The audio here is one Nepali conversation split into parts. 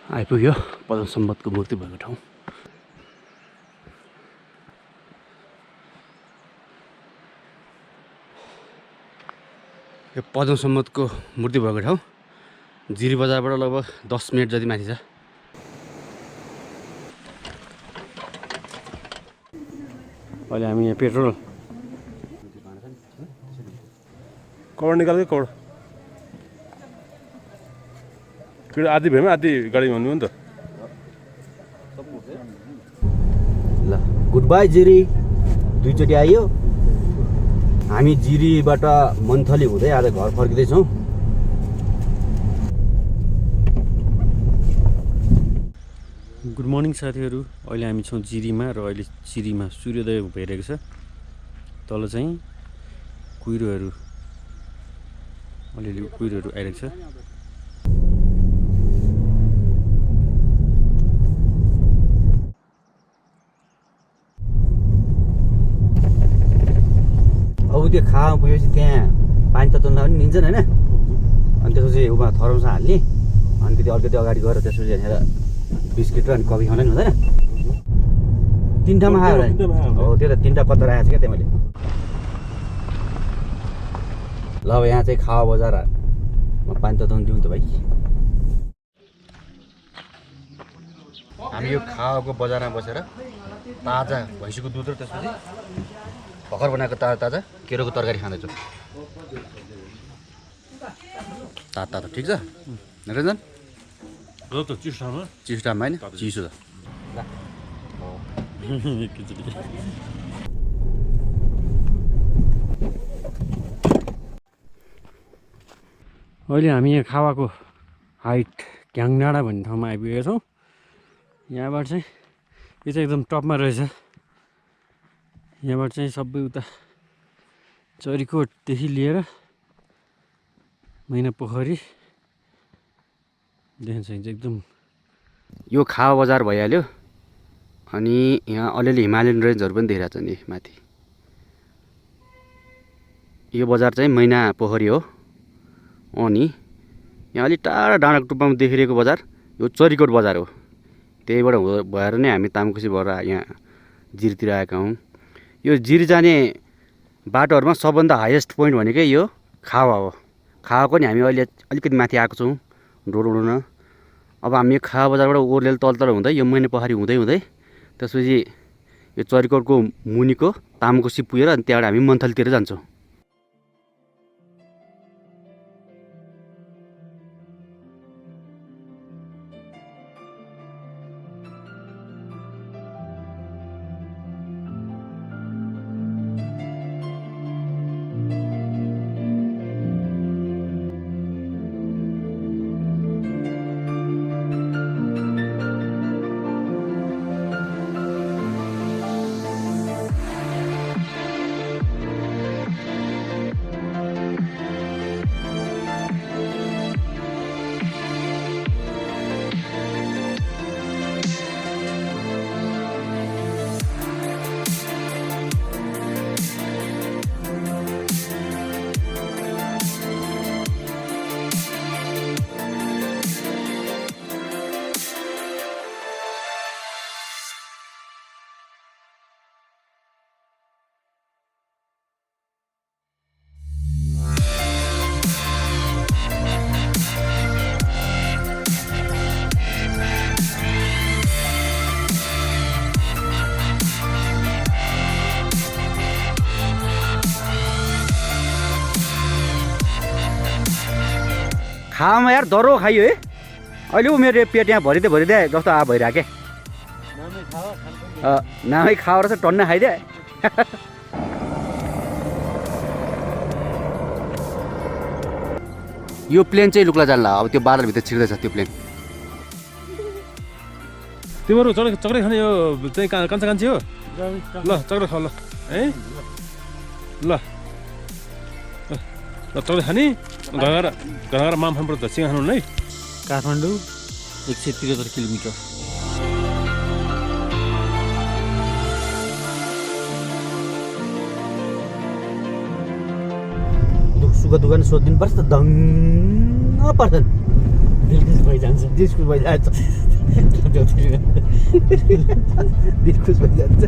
आइपुग्यो पद्मसम्मतको मूर्ति भएको ठाउँ। यो पद्मसम्मतको मूर्ति भएको ठाउँ जिरी बजारबाट लगभग 10 मिनट जति माथि छ। अहिले हामी यहाँ पेट्रोल कवर निकाल के कवर आधी भएमा आधी गाडी भन्नु नि त। ल गुड बाई जिरी, दुईचोटि आइयो। हामी जिरीबाट मन्थली हुँदै आज घर फर्किँदैछौँ। गुड मर्निङ साथीहरू, अहिले हामी छौँ जिरीमा र अहिले जिरीमा सूर्योदय भइरहेको छ। तल चाहिँ कुहिरोहरू अलिअलि कुहिरोहरू आइरहेको छ। अब त्यो खावा पुगेपछि त्यहाँ पानी तताउन पनि निन्छन् होइन। अनि त्यसपछि उमा थर्मोसमा हाल्ने, अनि अलिकति अगाडि गएर त्यसपछि यहाँनिर बिस्किट र अनि कफी खाँदा नि हुँदैन। तिनवटामा खायो होला। हो त्यो त तिनवटा पत्ता राखेको छ क्या त्यहाँ मैले। ल अब यहाँ चाहिँ खावा बजारमा पानी तताउनु दिउँ त भाइ। हामी यो खावाको बजारमा बसेर ताजा भैँसीको दुध र त्यसपछि भर्खर बनाएको ताजा केरोको तरकारी खाँदैछु। तातो ठिक छ निरञ्जन? चिसो ठाउँमा होइन, चिसो छ। अहिले हामी यहाँ खावाको हाइट क्याङडाँडा भन्ने ठाउँमा आइपुगेका छौँ। यहाँबाट चाहिँ यो चाहिँ एकदम टपमा रहेछ। यहाँबाट चाहिँ सबै उता चरीकोटदेखि लिएर मैना पोखरी देखिन्छ एकदम। यो खावा बजार भइहाल्यो। अनि यहाँ अलिअलि हिमालयन रेन्जहरू पनि देखिरहेको छ नि माथि। यो बजार चाहिँ मैना पोखरी हो। अनि यहाँ अलिक टाढा डाँडाको टुप्पामा देखिरहेको बजार यो चरीकोट बजार हो। त्यहीबाट भएर नै हामी तामकोसी भएर यहाँ जिरीतिर आएका हौँ। यो जिरी जाने बाटोहरूमा सबभन्दा हाइएस्ट पोइन्ट भनेकै यो खावा हो। खावाको नि हामी अहिले अलिकति माथि आएको छौँ रोड उड्न। अब हामी यो खावा बजारबाट ओर्लेर तल हुँदै यो मैना पोखरी हुँदै हुँदै त्यसपछि यो चरीकोटको मुनिको तामकोसी पुगेर अनि त्यहाँबाट हामी मन्थलीतिर जान्छौँ। खावामा यार दरो खाइयो है। अहिले ऊ मेरो पेट यहाँ भरिँदै जस्तो भइरहेको क्या। नामै खाएर चाहिँ टन्न खाइदिए। यो प्लेन चाहिँ लुक्ला जाला। अब त्यो बादलभित्र छिर्दैछ त्यो प्लेन। तिमीहरू चक्रै खाने यो चाहिँ कान्छी हो? ल चक्रै खा ल है। ल चक्रै खाने घर मामफामबाट झस्सिङ खानु है। काठमाडौँ 173 किलोमिटर। सुख दुःख सोधिदिनु पर्छ त, दङ्ग पर्छन्। दिलखुस भइजान्छ डिस्कुस भइजान्छ त्यो डिस्कुस भइजान्छ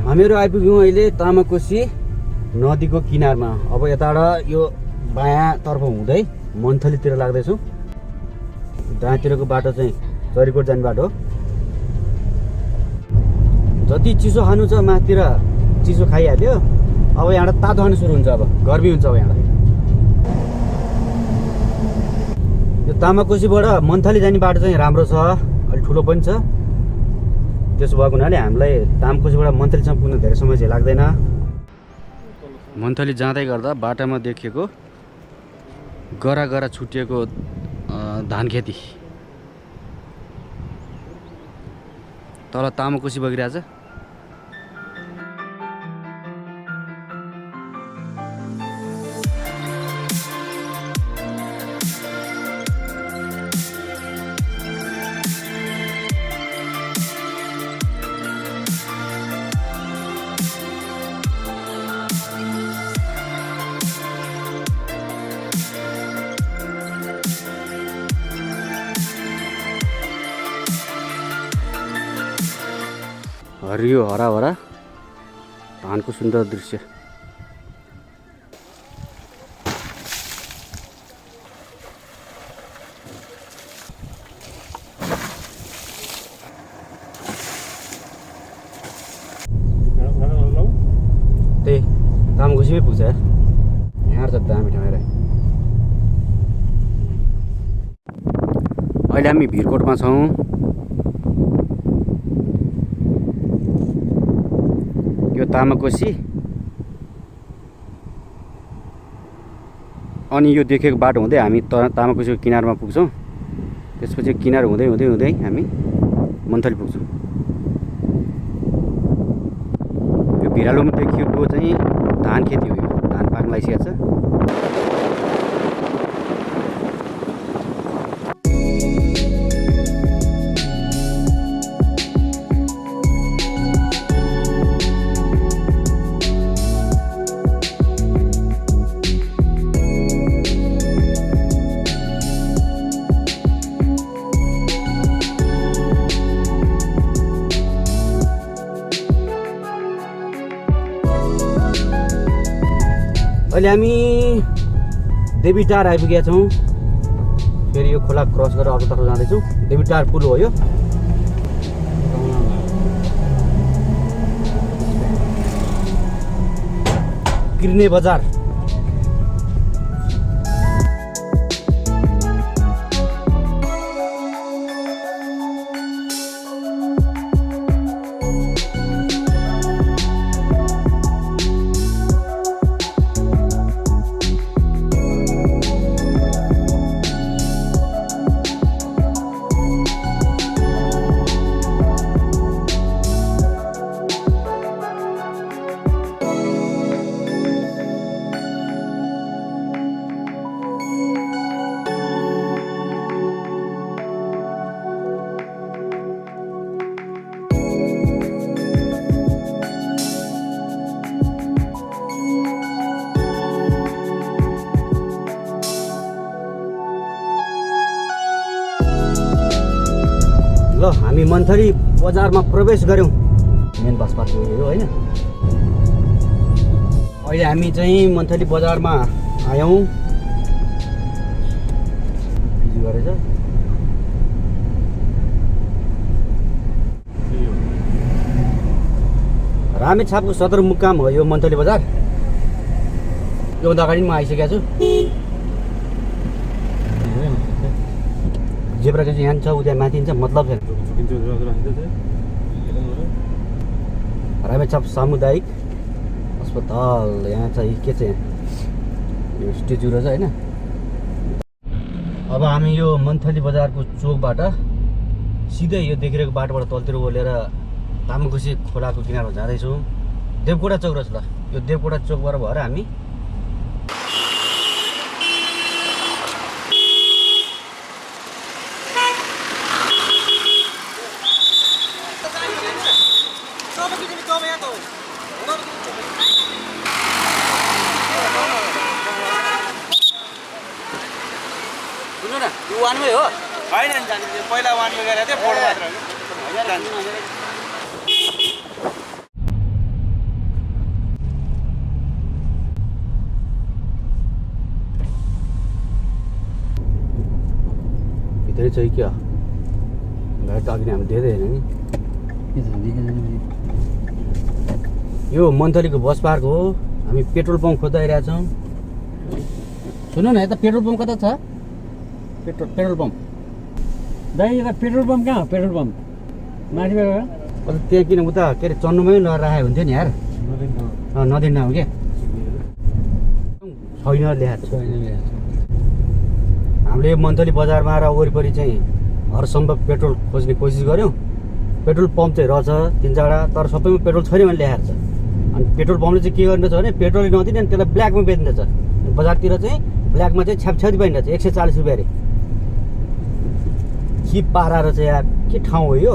हामीहरू आइपुग्यौँ अहिले तामाकोसी नदीको किनारमा। अब यताबाट यो बायाँतर्फ हुँदै मन्थलीतिर लाग्दैछौँ। दायाँतिरको बाटो चाहिँ जरीकोट जाने बाटो हो। जति चिसो खानु छ माथितिर चिसो खाइहाल्यो। अब यहाँबाट तातो खानु सुरु हुन्छ। अब गर्मी हुन्छ। अब यहाँबाट यो तामाकोसीबाट मन्थली जाने बाटो चाहिँ राम्रो छ, अलि ठुलो पनि छ। त्यसो भएको हुनाले हामीलाई तामाकोसीबाट मन्थलीसम्म पुग्न धेरै समय चाहिँ लाग्दैन। मन्थली जाँदै गर्दा बाटामा देखिएको गरा छुटिएको धान खेती, तल तामाकोसी बगिरहेछ। हरियो हराभरा धानको सुन्दर दृश्य। त्यही तामाकोसीमै पुग्छ यार। यहाँ त दामी ठाउँ हेर। अहिले हामी भिरकोटमा छौँ। यो तामाकोसी अनि यो देखेको बाटो हुँदै हामी तामाकोसीको किनारमा पुग्छौँ। त्यसपछि किनार हुँदै हुँदै हुँदै हामी मन्थली पुग्छौँ। यो भिरालोमा देखिएको चाहिँ धान खेती हो। यो धान पाक्न लागिसकेको छ। अहिले हामी देवीटार आइपुगेका छौँ। फेरि यो खोला क्रस गरेर अर्कोतर्फ जाँदैछौँ। देवीटार पुल हो यो। किर्ने बजार। ल हामी मन्थली बजारमा प्रवेश गऱ्यौँ। मेन बस पार्क हो होइन। अहिले हामी चाहिँ मन्थली बजारमा आयौँ। बिजी गरेछ। रामेछापको सदरमुकाम हो यो मन्थली बजार। योभन्दा अगाडि म आइसकेको छु। जेब्रा चाहिँ यहाँ छ, उता माथि छ, मतलब छैन। रामेछाप सामुदायिक अस्पताल यहाँ चाहिँ के छ, यहाँ यो स्ट्याचु रहेछ होइन। अब हामी यो मन्थली बजारको चोकबाट सिधै यो देखिरहेको बाटोबाट तलतिर ओर्लेर तामाकोसी खोलाको किनारमा जाँदैछौँ। देवकोटा चौक रहेछ। ल यो देवकोटा चोकबाट भएर हामी सुन्नु न, यो वान वे हो होइन पहिला वान वे गरेको थिएँ, बोर्ड मात्र भित्रै चाहिँ क्या गाडी त अघि हामी देख्दै होइन नि। यो मन्थलीको बस पार्क हो। हामी पेट्रोल पम्प खोज्दै आइरहेको छौँ। सुन्नु न, यता पेट्रोल पम्प कता छ? पेट्रोल पम्प दाइ यता पेट्रोल पम्प कहाँ हो? पेट्रोल पम्प माथिबाट अन्त त्यहाँ किन उता के अरे चन्नुमै लगेर राखेको हुन्थ्यो नि यार। नदिन हो क्या, छैन ल्याएको छ। हामीले यो मन्थली बजारमा आएर वरिपरि चाहिँ हरसम्भव पेट्रोल खोज्ने कोसिस गऱ्यौँ। पेट्रोल पम्प चाहिँ रहेछ 3-4वटा, तर सबैमा पेट्रोल छैन भने ल्याएको छ। अनि पेट्रोल पम्पले चाहिँ के गर्दैछ भने पेट्रोलै नदिने अनि त्यसलाई ब्ल्याकमा बेच्दैछ। बजारतिर चाहिँ ब्ल्याकमा चाहिँ छ्यापछ्यापी पाइँदैछ 140 रुपियाँ अरे। के पारा रहेछ यार, के ठाउँ हो यो?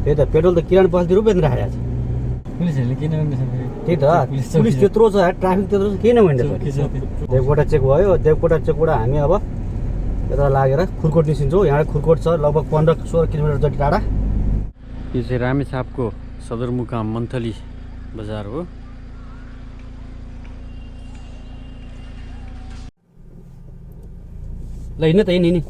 त्यही त, पेट्रोल त किराना पसलतिर बेच्न राखेको छ। पुलिसहरूले किन त्यही त, पुलिस त्यत्रो छ यार, ट्राफिक त्यत्रो छ, किन भनिदिन्छ? देवकोटा चेक भयो। देवकोटा चेकबाट हामी अब यता लागेर खुरकोट निस्किन्छौँ। यहाँबाट खुरकोट छ लगभग 15-16 किलोमिटर जति टाढा। यो चाहिँ रामेछापको सदरमुकाम मन्थली बजार हो। ल हिँड्न त हिँड्ने नि।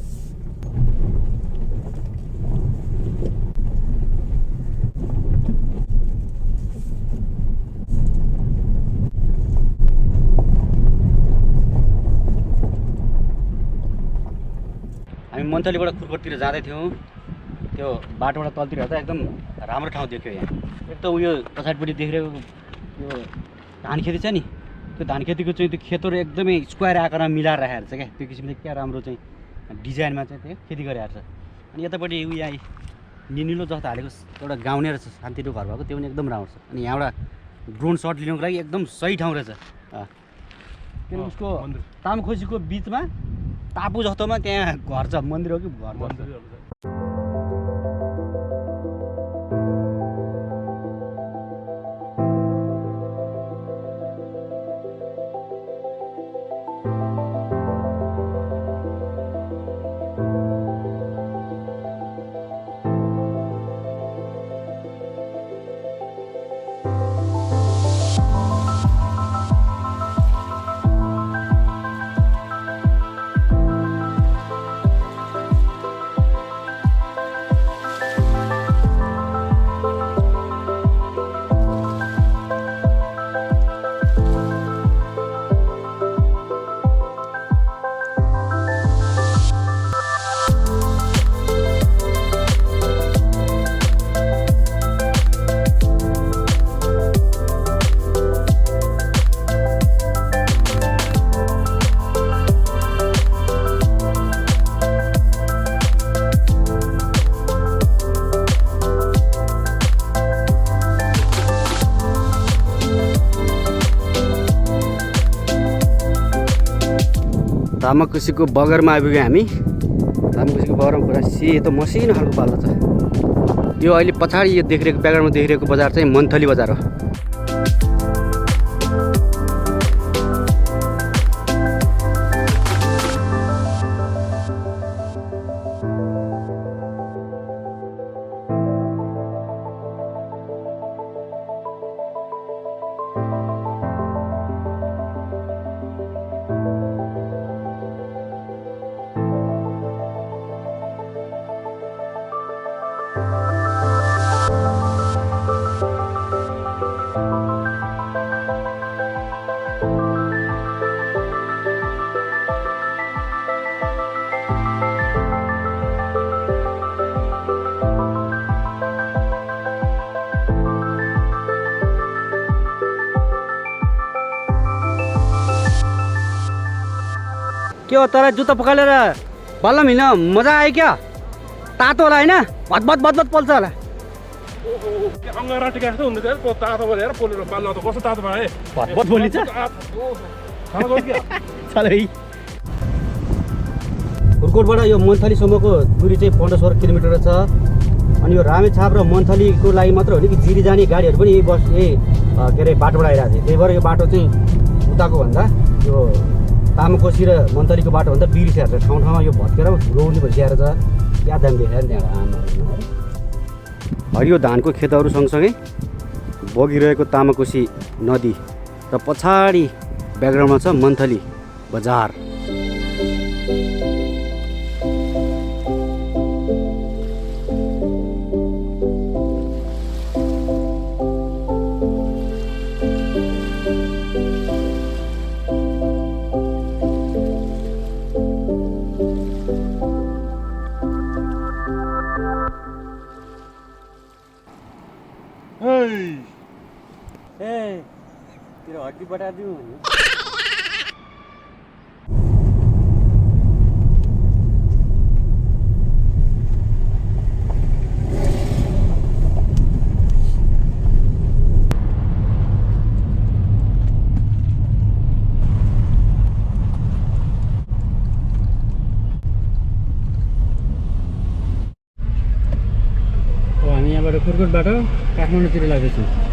हामी मन्थलीबाट खुरकोटतिर जाँदै थियौँ। त्यो बाटोबाट तलतिर हेर्दा एकदम राम्रो ठाउँ देख्यो। यहाँ एक त उयो पछाडिपट्टि देखिरहेको यो धान खेती छ नि, त्यो धान खेतीको चाहिँ त्यो खेतहरू एकदमै स्क्वायर आकारमा मिलाएर राखेको छ क्या। त्यो किसिमले क्या राम्रो चाहिँ डिजाइनमा चाहिँ त्यो खेती गरिरहेको छ। अनि यतापट्टि ऊ यहाँ निलो जस्तो हालेको एउटा गाउँले रहेछ, शान्तिलो घर भएको, त्यो पनि एकदम राम्रो छ। अनि यहाँबाट ड्रोन सट लिनुको लागि एकदम सही ठाउँ रहेछ। किनभने उसको तामाखोसीको बिचमा टापु जस्तोमा त्यहाँ घर छ। मन्दिर हो कि घर छ? तामाकोसीको बगरमा आइपुग्यौँ हामी। तामाकोसीको बगरमा पुरा सेतो मसिनो खालको पाल्ला छ। यो अहिले पछाडि यो देखिरहेको ब्याकग्राउन्डमा देखिरहेको बजार चाहिँ मन्थली बजार हो। के हो तर जुत्ता पखालेर बल्ल हिँड्न मजा आयो क्या तातो होला होइन भतभत भतभत पोल्छ होला अङ्गारा टिका जस्तो हुँदैछ तातो बोलेर पोलेर पाल्न त कस्तो तातो भयो भतभत बोलिन्छ उर्कोटबाट यो मन्थलीसम्मको दूरी चाहिँ 15-16 किलोमिटर छ अनि यो रामेछाप र मन्थलीको लागि मात्र हो नि कि जिरी जाने गाडीहरू पनि यही के अरे बाटोबाट आइरहेको थियो त्यही भएर यो बाटो चाहिँ उताको भन्दा यो तामाकोसी र मन्थलीको बाटो भन्दा बिर्सिएर छ ठाउँ ठाउँमा यो भत्केर धुलो उड्ने भइसकेको छ क्या दाम देखायो नि त्यहाँ आमा हरियो धानको खेतहरू सँगसँगै बगिरहेको तामाकोसी नदी र पछाडि ब्याकग्राउन्डमा छ मन्थली बजार तेरो हड्डी बटाइदिउँ हामी यहाँबाट कुर्कोटबाट काठमाडौँतिर लाग्दैछौँ